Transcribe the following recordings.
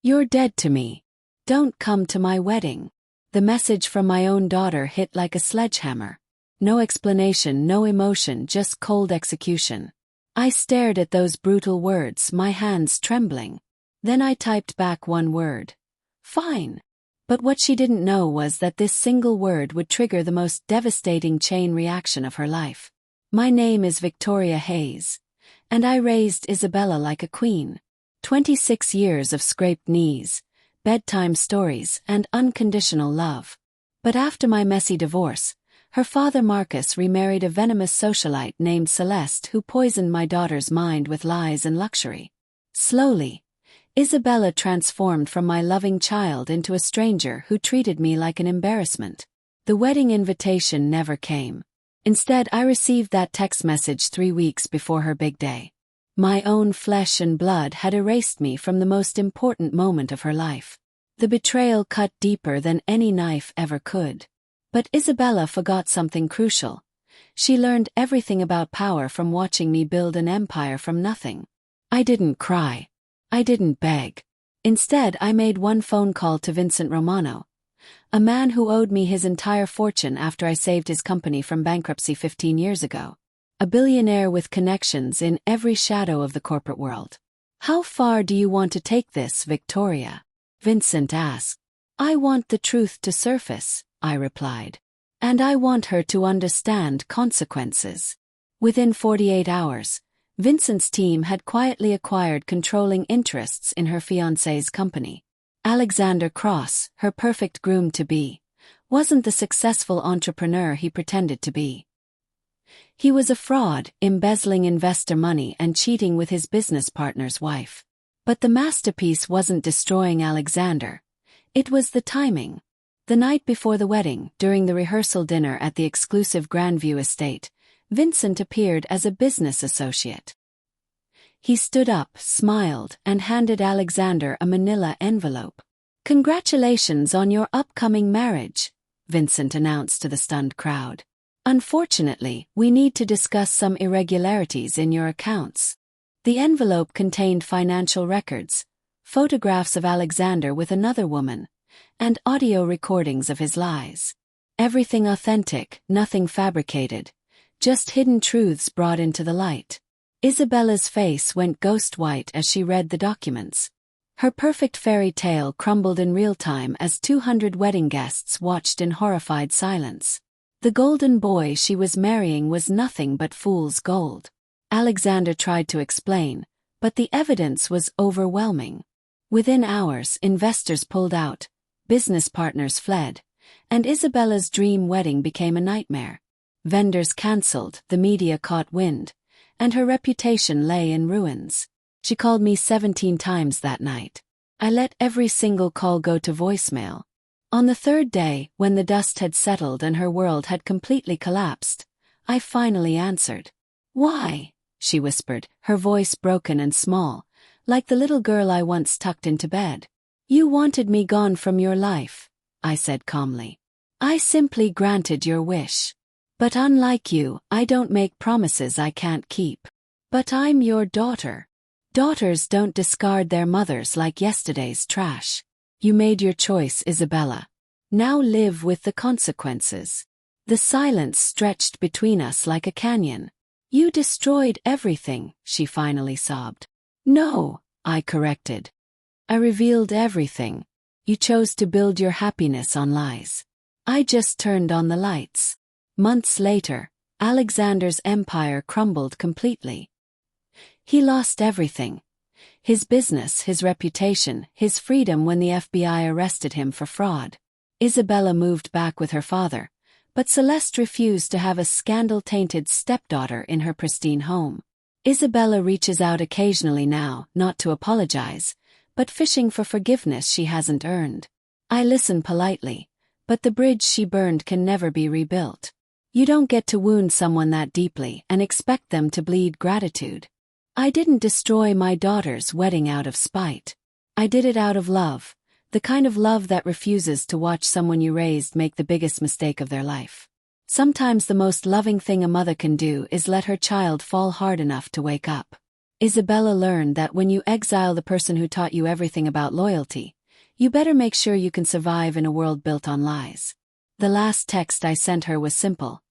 You're dead to me. Don't come to my wedding. The message from my own daughter hit like a sledgehammer. No explanation, no emotion, just cold execution. I stared at those brutal words, my hands trembling. Then I typed back one word. Fine. But what she didn't know was that this single word would trigger the most devastating chain reaction of her life. My name is Victoria Hayes. And I raised Isabella like a queen. 26 years of scraped knees, bedtime stories, and unconditional love. But after my messy divorce, her father Marcus remarried a venomous socialite named Celeste who poisoned my daughter's mind with lies and luxury. Slowly, Isabella transformed from my loving child into a stranger who treated me like an embarrassment. The wedding invitation never came. Instead, I received that text message 3 weeks before her big day. My own flesh and blood had erased me from the most important moment of her life. The betrayal cut deeper than any knife ever could. But Isabella forgot something crucial. She learned everything about power from watching me build an empire from nothing. I didn't cry. I didn't beg. Instead, I made one phone call to Vincent Romano, a man who owed me his entire fortune after I saved his company from bankruptcy 15 years ago. A billionaire with connections in every shadow of the corporate world. How far do you want to take this, Victoria? Vincent asked. I want the truth to surface, I replied. And I want her to understand consequences. Within 48 hours, Vincent's team had quietly acquired controlling interests in her fiancé's company. Alexander Cross, her perfect groom-to-be, wasn't the successful entrepreneur he pretended to be. He was a fraud, embezzling investor money and cheating with his business partner's wife. But the masterpiece wasn't destroying Alexander. It was the timing. The night before the wedding, during the rehearsal dinner at the exclusive Grandview estate, Vincent appeared as a business associate. He stood up, smiled, and handed Alexander a manila envelope. Congratulations on your upcoming marriage, Vincent announced to the stunned crowd. Unfortunately, we need to discuss some irregularities in your accounts. The envelope contained financial records, photographs of Alexander with another woman, and audio recordings of his lies. Everything authentic, nothing fabricated, just hidden truths brought into the light. Isabella's face went ghost white as she read the documents. Her perfect fairy tale crumbled in real time as 200 wedding guests watched in horrified silence. The golden boy she was marrying was nothing but fool's gold. Alexander tried to explain, but the evidence was overwhelming. Within hours, investors pulled out, business partners fled, and Isabella's dream wedding became a nightmare. Vendors cancelled, the media caught wind, and her reputation lay in ruins. She called me 17 times that night. I let every single call go to voicemail. On the third day, when the dust had settled and her world had completely collapsed, I finally answered. Why? She whispered, her voice broken and small, like the little girl I once tucked into bed. You wanted me gone from your life, I said calmly. I simply granted your wish. But unlike you, I don't make promises I can't keep. But I'm your daughter. Daughters don't discard their mothers like yesterday's trash. You made your choice, Isabella. Now live with the consequences. The silence stretched between us like a canyon. You destroyed everything, she finally sobbed. No, I corrected. I revealed everything. You chose to build your happiness on lies. I just turned on the lights. Months later, Alexander's empire crumbled completely. He lost everything. His business, his reputation, his freedom when the FBI arrested him for fraud. Isabella moved back with her father, but Celeste refused to have a scandal-tainted stepdaughter in her pristine home. Isabella reaches out occasionally now, not to apologize, but fishing for forgiveness she hasn't earned. I listen politely, but the bridge she burned can never be rebuilt. You don't get to wound someone that deeply and expect them to bleed gratitude. I didn't destroy my daughter's wedding out of spite. I did it out of love, the kind of love that refuses to watch someone you raised make the biggest mistake of their life. Sometimes the most loving thing a mother can do is let her child fall hard enough to wake up. Isabella learned that when you exile the person who taught you everything about loyalty, you better make sure you can survive in a world built on lies. The last text I sent her was simple.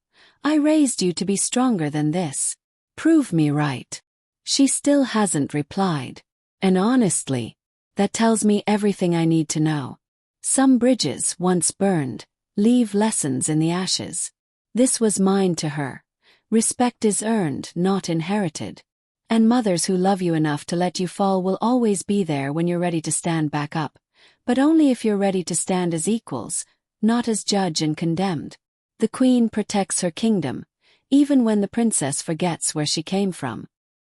I raised you to be stronger than this. Prove me right. She still hasn't replied. And honestly, that tells me everything I need to know. Some bridges, once burned, leave lessons in the ashes. This was mine to her. Respect is earned, not inherited. And mothers who love you enough to let you fall will always be there when you're ready to stand back up. But only if you're ready to stand as equals, not as judge and condemned. The queen protects her kingdom, even when the princess forgets where she came from.